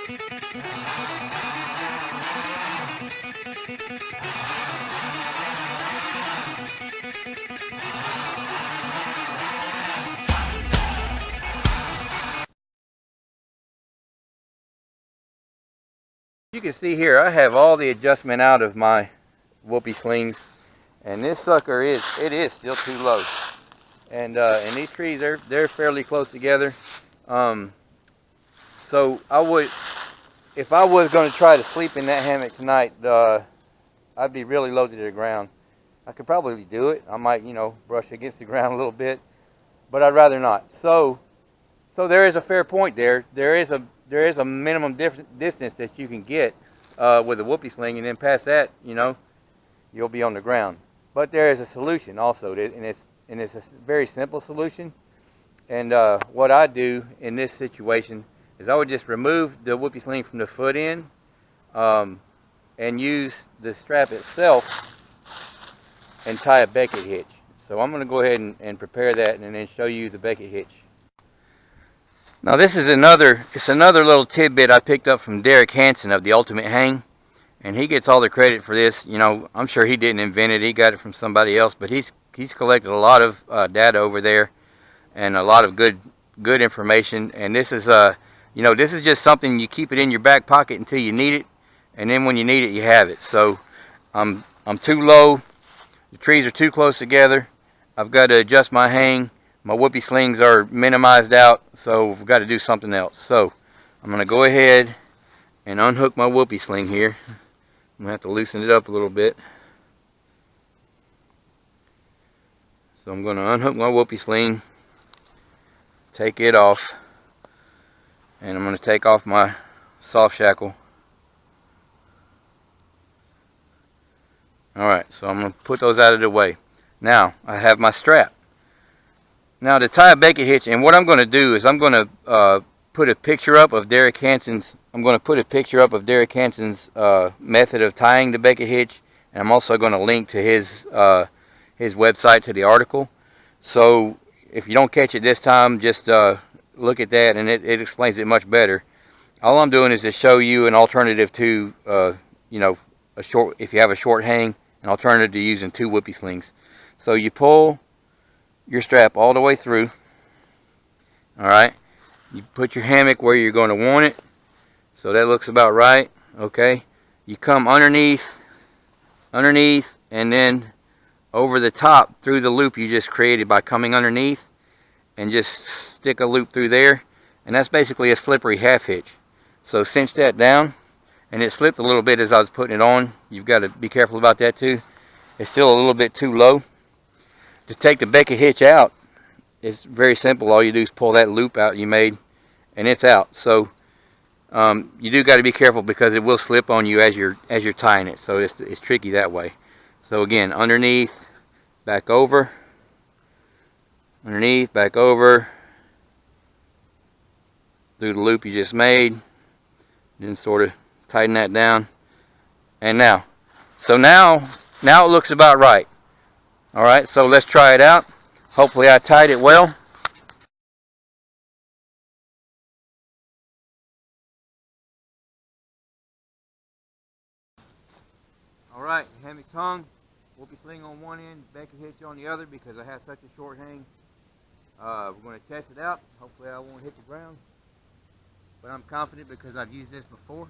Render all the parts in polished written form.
You can see here, I have all the adjustment out of my Whoopie slings, and this sucker is still too low. And these trees, they're fairly close together. So I would, if I was going to try to sleep in that hammock tonight, I'd be really low to the ground. I could probably do it. I might, you know, brush against the ground a little bit, but I'd rather not. So there is a fair point there. There is a minimum distance that you can get with a Whoopie sling, and then past that, you know, you'll be on the ground. But there is a solution also, and it's a very simple solution. And what I do in this situation is I would just remove the Whoopie sling from the foot end and use the strap itself and tie a Becket hitch. So I'm going to go ahead and prepare that and then show you the Becket hitch. Now this is another little tidbit I picked up from Derek Hansen of the Ultimate Hang, and he gets all the credit for this. You know, I'm sure he didn't invent it, he got it from somebody else, but he's collected a lot of data over there and a lot of good information. And this is you know, this is just something you keep it in your back pocket until you need it, and then when you need it, you have it. So I'm too low, the trees are too close together, I've got to adjust my hang. My Whoopie slings are minimized out, so we've got to do something else. So I'm going to go ahead and unhook my Whoopie sling here. I'm going to have to loosen it up a little bit. So I'm going to unhook my Whoopie sling, take it off, and I'm going to take off my soft shackle. Alright, so I'm going to put those out of the way. Now I have my strap. Now to tie a Becket hitch, and what I'm going to do is I'm going to put a picture up of Derek Hansen's. Method of tying the Becket hitch, and I'm also going to link to his website, to the article. So if you don't catch it this time, just look at that, and it explains it much better. All I'm doing is to show you an alternative to you know, if you have a short hang, an alternative to using two Whoopie slings. So you pull your strap all the way through. Alright, you put your hammock where you're going to want it, so that looks about right. Okay, you come underneath, and then over the top through the loop you just created by coming underneath, and just stick a loop through there, and that's basically a slippery half hitch. So cinch that down, and it slipped a little bit as I was putting it on. You've got to be careful about that too. It's still a little bit too low. To take the Becket hitch out, it's very simple. All you do is pull that loop out you made, and it's out. So you do got to be careful because it will slip on you as you're tying it. So it's tricky that way. So again, underneath, back over, underneath, back over, through the loop you just made, then sort of tighten that down. And now it looks about right. Alright, so let's try it out. Hopefully I tied it well. Alright, hammock's hung. Whoopie sling on one end, Becket hitch on the other because I have such a short hang. We're going to test it out. Hopefully I won't hit the ground. But I'm confident because I've used this before.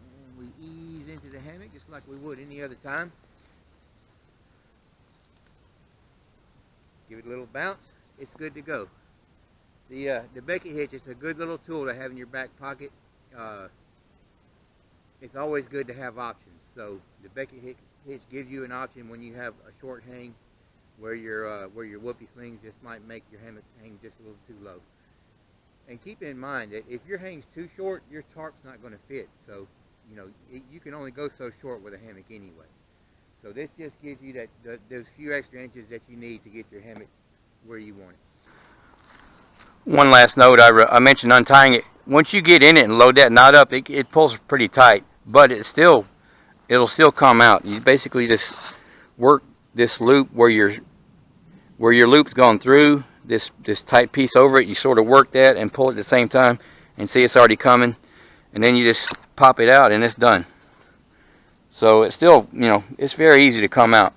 And we ease into the hammock just like we would any other time. Give it a little bounce, it's good to go. The Becket hitch is a good little tool to have in your back pocket. It's always good to have options. So the Becket hitch gives you an option when you have a short hang where your Whoopie slings just might make your hammock hang just a little too low. And keep in mind that if your hang's too short, your tarp's not going to fit. So you know you can only go so short with a hammock anyway. So this just gives you those few extra inches that you need to get your hammock where you want it. One last note, I mentioned untying it. Once you get in it and load that knot up, it pulls pretty tight, but it'll still come out. You basically just work this loop where your loop's gone through, this tight piece over it. You sort of work that and pull it at the same time, and see it's already coming, and then you just pop it out and it's done. So it's still, you know, it's very easy to come out.